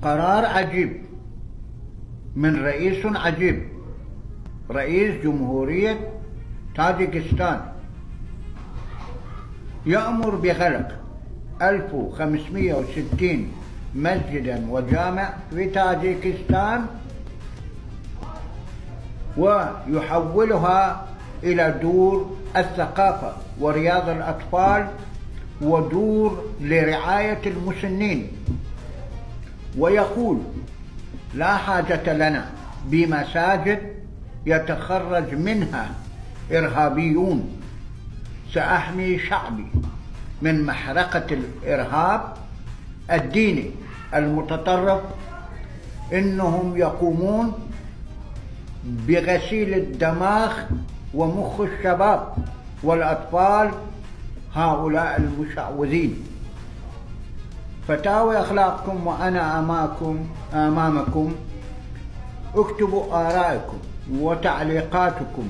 قرار عجيب من رئيس عجيب، رئيس جمهورية طاجكستان، يأمر بغلق 1560 مسجدا وجامع في طاجكستان ويحولها إلى دور الثقافة ورياض الأطفال ودور لرعاية المسنين، ويقول: لا حاجة لنا بمساجد يتخرج منها إرهابيون، سأحمي شعبي من محرقة الإرهاب الديني المتطرف. إنهم يقومون بغسيل الدماغ ومخ الشباب والأطفال هؤلاء المشعوذين. فتاوي أخلاقكم وأنا أمامكم. اكتبوا آرائكم وتعليقاتكم